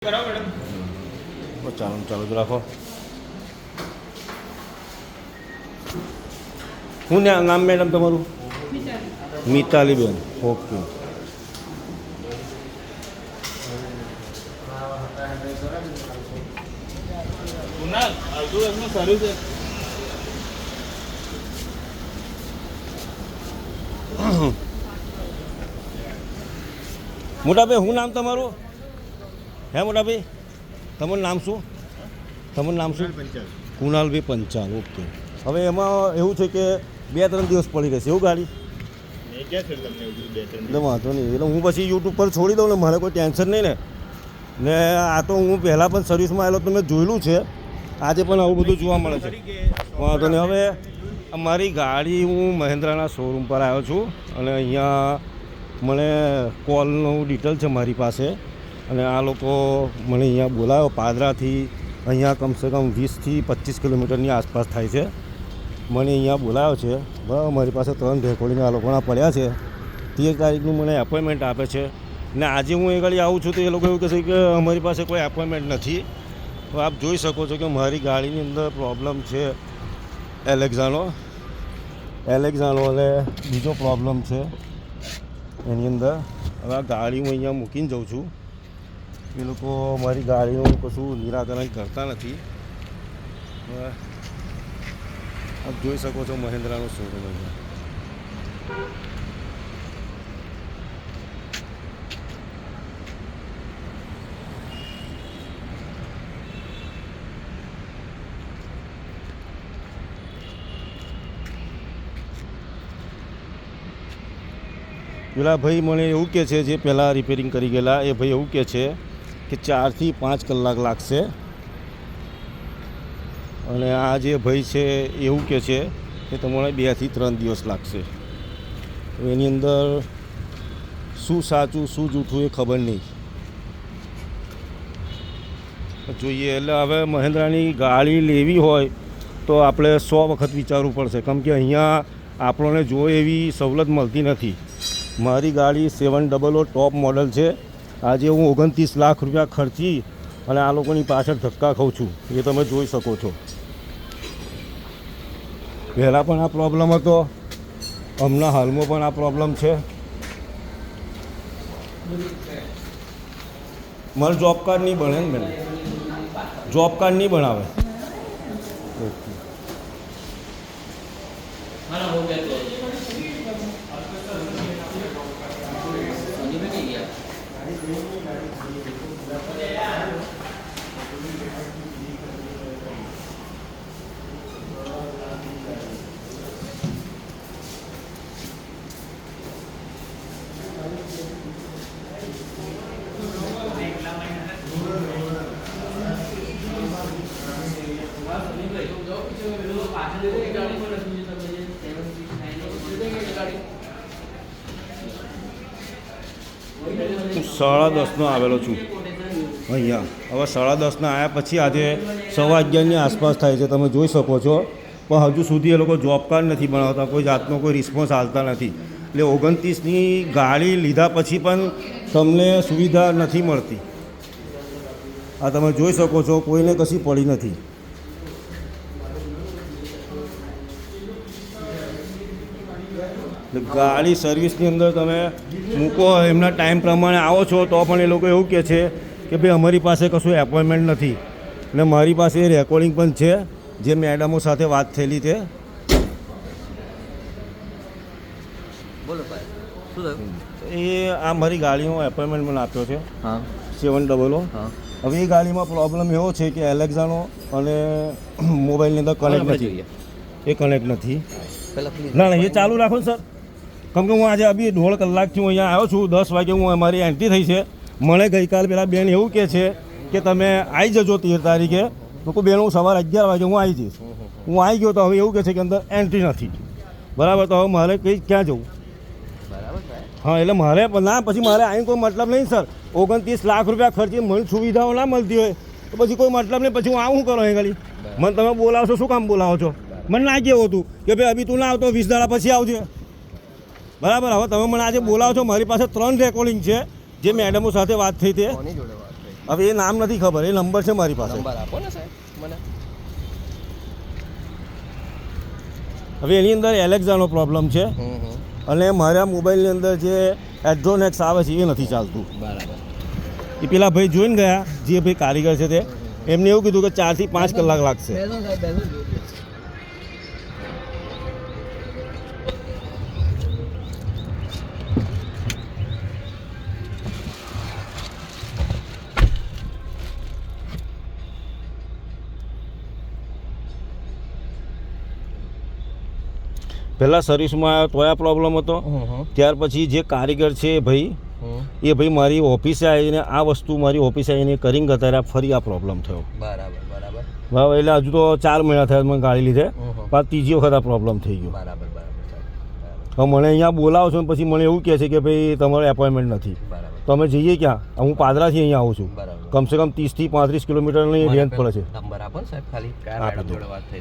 ચાલો ચાલુ જ રાખો. શું નામ મેડમ તમારું? મિતાલીબેન. ઓકે. મોટાભાઈ શું નામ તમારું? હે મોટાભાઈ તમારું નામ શું? તમારું નામ શું? કુણાલભાઈ પંચાલ. ઓકે. હવે એમાં એવું છે કે 2-3 દિવસ પડી રહેશે એવું ગાડી? એટલે વાંધો નહીં, એટલે હું પછી યુટ્યુબ પર છોડી દઉં ને, મારે કોઈ ટેન્શન નહીં ને. ને આ તો હું પહેલાં પણ સર્વિસમાં આવેલો તો મેં જોયેલું છે, આજે પણ આવું બધું જોવા મળે છે. વાંધો નહીં. હવે મારી ગાડી હું મહિન્દ્રાના શોરૂમ પર આવ્યો છું અને અહીંયા મને કોલનું ડિટેલ છે મારી પાસે, અને આ લોકો મને અહીંયા બોલાવ્યો પાદરાથી. અહીંયા કમસે કમ 20 થી 25 કિલોમીટરની આસપાસ થાય છે. મને અહીંયા બોલાવ્યો છે. બરાબર, મારી પાસે 3 રેકોર્ડિંગ આ લોકોના પડ્યા છે. 13 તારીખનું મને એપોઇન્ટમેન્ટ આપે છે ને આજે હું એ ગાડી આવું છું તો એ લોકો એવું કહે છે કે અમારી પાસે કોઈ એપોઇન્ટમેન્ટ નથી. તો આપ જોઈ શકો છો કે મારી ગાડીની અંદર પ્રોબ્લેમ છે એલેક્ઝાનો અને બીજો પ્રોબ્લેમ છે એની અંદર. હવે આ ગાડી હું અહીંયા મૂકીને જાઉં છું. એ લોકો મારી ગાડીનું કશું નિરાકરણ કરતા નથી. આપ જોઈ શકો છો મહિન્દ્રાનો શોરૂમ અહીંયા. પેલા ભાઈ મને એવું કહે છે, જે પહેલાં રિપેરિંગ કરી ગયેલા એ ભાઈ એવું કહે છે કે 4 થી 5 કલાક લાગશે. અને આ જે ભાઈ છે એવું કહે છે કે તમારે 2 થી 3 દિવસ લાગશે. એની અંદર શું સાચું શું જૂઠું એ ખબર નહીં. જોઈએ એટલે હવે મહિન્દ્રાની ગાડી લેવી હોય તો આપણે 100 વખત વિચારવું પડશે, કેમ કે અહીંયા આપણને જો એવી સવલત મળતી નથી. મારી ગાડી 700 ટોપ મોડલ છે. આજે હું 29 લાખ રૂપિયા ખર્ચી અને આ લોકોની પાછળ ધક્કા ખાઉં છું, એ તમે જોઈ શકો છો. પહેલાં પણ આ પ્રોબ્લેમ હતો, હમણાં હાલમાં પણ આ પ્રોબ્લેમ છે. મારું જોબ કાર્ડ નહીં બને ને બેન, જોબ કાર્ડ નહીં બનાવે. હું 10:30 આવેલો છું અહીંયા. હવે 10:30 આવ્યા પછી આજે 11:15 આસપાસ થાય છે, તમે જોઈ શકો છો. પણ હજુ સુધી એ લોકો જોબ કાર્ડ નથી બનાવતા, કોઈ જાતનો કોઈ રિસ્પોન્સ આવતા નથી. એટલે 29ની ગાડી લીધા પછી પણ તમને સુવિધા નથી મળતી. આ તમે જોઈ શકો છો, કોઈને કશી પડી નથી. ગાડી સર્વિસની અંદર તમે મૂકો, એમના ટાઈમ પ્રમાણે આવો છો તો પણ એ લોકો એવું કહે છે કે ભાઈ અમારી પાસે કશું એપોઇન્ટમેન્ટ નથી. અને મારી પાસે રેકોર્ડિંગ પણ છે, જે મેડમો સાથે વાત થયેલી છે. બોલો ભાઈ, શું થયું? એ આ મારી ગાડીનો એપોઇન્ટમેન્ટ મને આપ્યો છે. હા, 700. હવે એ ગાડીમાં પ્રોબ્લેમ એવો છે કે એલેક્ઝાનો અને મોબાઈલની અંદર કનેક્ટ નથી. એ કનેક્ટ નથી. ના ના, એ ચાલુ રાખો ને સર, કેમ કે હું આજે અભી 1.5 કલાકથી હું અહીંયા આવ્યો છું. 10 વાગે હું અમારી એન્ટ્રી થઈ છે. મને ગઈકાલ પેલા બેન એવું કહે છે કે તમે આવી જજો 13 તારીખે. તો કોઈ બેન હું સવારે 11 વાગે હું આવી જઈશ. હું આવી ગયો તો હવે એવું કહે છે કે અંદર એન્ટ્રી નથી. બરાબર, તો હવે મારે કંઈ ક્યાં જવું? હા, એટલે મારે ના, પછી મારે અહીં કોઈ મતલબ નહીં સર. 29 લાખ રૂપિયા ખર્ચી મને સુવિધાઓ ના મળતી હોય તો પછી કોઈ મતલબ નહીં. પછી હું આવું કરો અહીં ખાલી મને તમે બોલાવશો, શું કામ બોલાવો છો? મને ના કેવું હતું કે ભાઈ અભી તું ના આવતો, 20 દાડા પછી આવજે. બરાબર, હવે તમે મને આજે બોલાવો છો. મારી પાસે 3 રેકોર્ડિંગ છે જે મેડમો સાથે વાત થઈ તે. હવે એ નામ નથી ખબર, એ નંબર છે મારી પાસે. નંબર આપો ને સાહેબ મને. હવે એની અંદર એલેક્ઝાનો પ્રોબ્લેમ છે અને મારા મોબાઈલની અંદર જે એડ્રોનેક્સ આવે છે એ નથી ચાલતું. બરાબર. એ પેલા ભાઈ જોઈને ગયા, જે ભાઈ કારીગર છે તે, એમને એવું કીધું કે 4 થી 5 કલાક લાગશે. બેસો સાહેબ, બેસો જોઈએ. પહેલાં સર્વિસમાં આવ્યો તો આ પ્રોબ્લેમ હતો. ત્યાર પછી જે કારીગર છે એ ભાઈ મારી ઓફિસે આવીને આ વસ્તુ મારી ઓફિસે આવીને કરીને ગયા ત્યારે ફરી આ પ્રોબ્લેમ થયો. બરાબર બરાબર બરાબર. એટલે હજુ તો 4 મહિના થયા મને ગાડી લીધે, પણ ત્રીજી વખત આ પ્રોબ્લેમ થઈ ગયો. બરાબર બરાબર સાહેબ. હવે મને અહીંયા બોલાવો છો ને પછી મને એવું કહે છે કે ભાઈ તમારે એપોઇન્ટમેન્ટ નથી. બરાબર. તો અમે જઈએ ક્યાં? હું પાદરાથી અહીંયા આવું છું. બરાબર. કમસે કમ 30 થી 35 કિલોમીટરની રેન્જ પડે છે. નંબર આપો ને સાહેબ ખાલી. કયા આપી મેડમ દો. જોડે વાત થઈ?